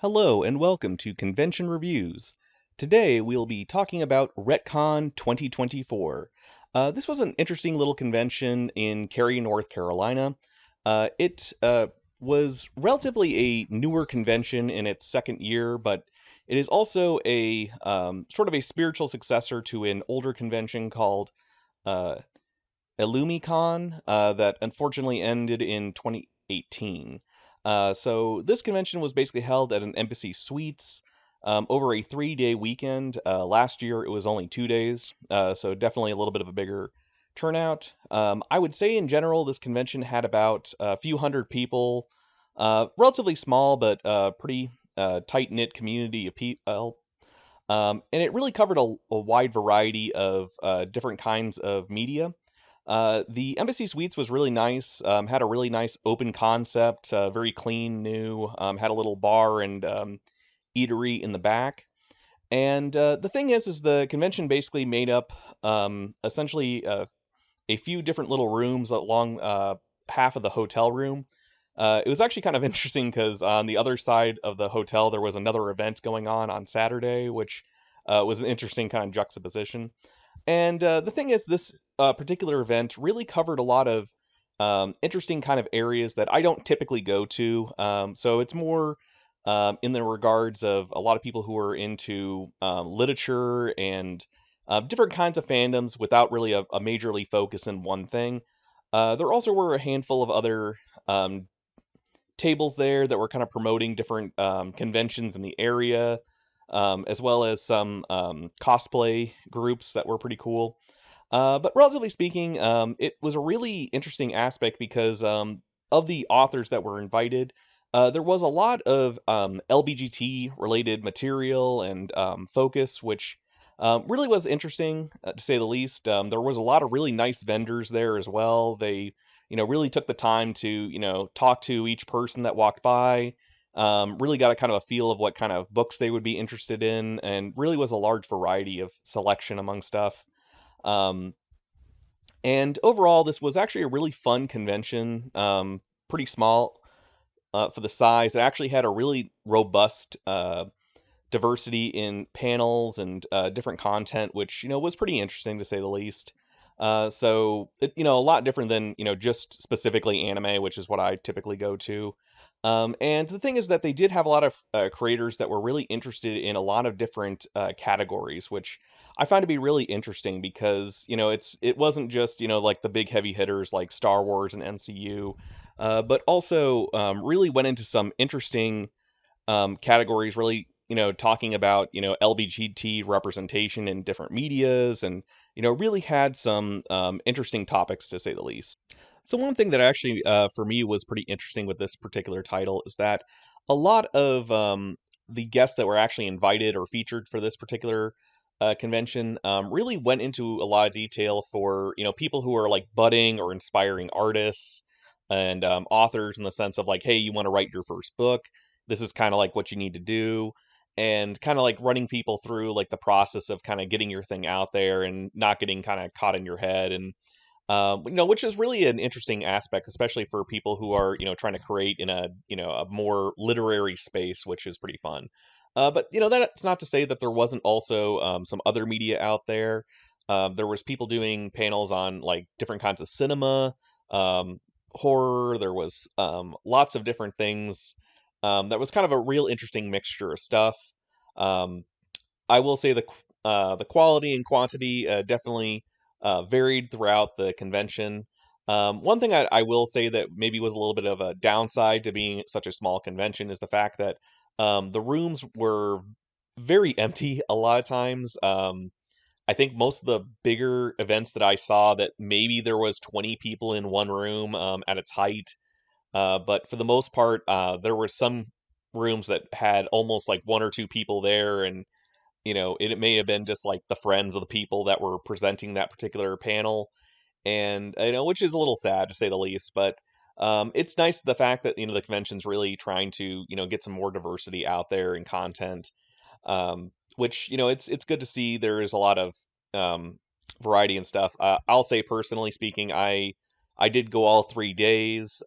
Hello and welcome to Convention Reviews. Today we'll be talking about Ret-Con 2024. This was an interesting little convention in Cary, North Carolina. It was relatively a newer convention in its second year, but it is also a sort of a spiritual successor to an older convention called uh, Illumicon that unfortunately ended in 2018. So this convention was basically held at an Embassy Suites over a 3-day weekend. Last year it was only 2 days, so definitely a little bit of a bigger turnout. I would say in general this convention had about a few hundred people, relatively small but pretty tight-knit community of people. And it really covered a wide variety of different kinds of media. The Embassy Suites was really nice. Had a really nice open concept, very clean, new. Had a little bar and eatery in the back. And the thing is the convention basically made up essentially a few different little rooms along half of the hotel room. It was actually kind of interesting because on the other side of the hotel there was another event going on Saturday, which was an interesting kind of juxtaposition. And the thing is, this particular event really covered a lot of interesting kind of areas that I don't typically go to. So it's more in the regards of a lot of people who are into literature and different kinds of fandoms without really a majorly focus in one thing. There also were a handful of other um, tables there that were kind of promoting different conventions in the area, as well as some cosplay groups that were pretty cool. But relatively speaking, it was a really interesting aspect because of the authors that were invited, there was a lot of LBGT related material and focus, which really was interesting to say the least. There was a lot of really nice vendors there as well. They, really took the time to, talk to each person that walked by. Really got a kind of a feel of what kind of books they would be interested in, and really was a large variety of selection among stuff. Um, and overall, this was actually a really fun convention. Pretty small for the size. It actually had a really robust diversity in panels and different content, which was pretty interesting to say the least. A lot different than just specifically anime, which is what I typically go to. And the thing is that they did have a lot of creators that were really interested in a lot of different categories, which I find to be really interesting because it wasn't just like the big heavy hitters like Star Wars and MCU, but also really went into some interesting categories, really, talking about, LBGT representation in different medias and, really had some interesting topics to say the least. So one thing that actually, for me, was pretty interesting with this particular title is that a lot of the guests that were actually invited or featured for this particular convention really went into a lot of detail for, people who are like budding or inspiring artists and authors in the sense of like, hey, you want to write your first book, this is kind of like what you need to do, and kind of like running people through like the process of kind of getting your thing out there and not getting kind of caught in your head. And which is really an interesting aspect, especially for people who are trying to create in a a more literary space, which is pretty fun. But that's not to say that there wasn't also some other media out there. There was people doing panels on like different kinds of cinema, um, horror. There was lots of different things. That was kind of a real interesting mixture of stuff. Um, I will say the quality and quantity definitely varied throughout the convention. One thing I will say that maybe was a little bit of a downside to being such a small convention is the fact that the rooms were very empty a lot of times. I think most of the bigger events that I saw that maybe there was 20 people in one room at its height. But for the most part, there were some rooms that had almost like one or two people there, and it may have been just like the friends of the people that were presenting that particular panel, and which is a little sad to say the least. But it's nice the fact that the convention's really trying to get some more diversity out there in content, which it's good to see. There is a lot of um, variety and stuff. I'll say personally speaking, I did go all 3 days.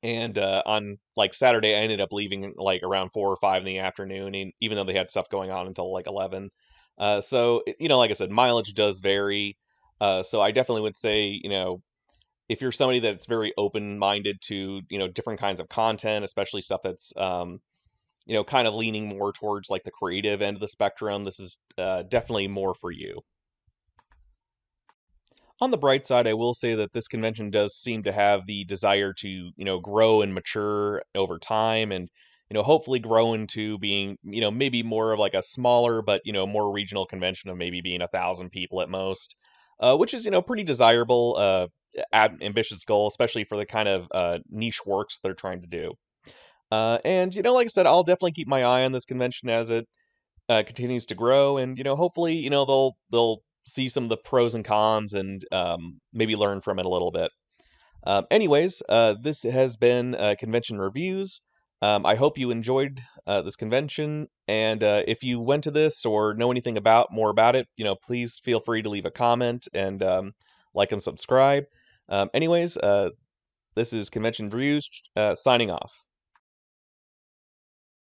And on like Saturday, I ended up leaving like around 4 or 5 in the afternoon, even though they had stuff going on until like 11. Like I said, mileage does vary. So I definitely would say, if you're somebody that's very open-minded to, different kinds of content, especially stuff that's, kind of leaning more towards like the creative end of the spectrum, this is definitely more for you. On the bright side, I will say that this convention does seem to have the desire to, grow and mature over time and, hopefully grow into being, maybe more of like a smaller but, more regional convention of maybe being 1,000 people at most, which is, pretty desirable, ambitious goal, especially for the kind of niche works they're trying to do. And, like I said, I'll definitely keep my eye on this convention as it continues to grow, and hopefully, they'll see some of the pros and cons and maybe learn from it a little bit. Anyways, this has been Convention Reviews. I hope you enjoyed this convention, and if you went to this or know anything about more about it, please feel free to leave a comment and like and subscribe. Anyways, this is Convention Reviews signing off.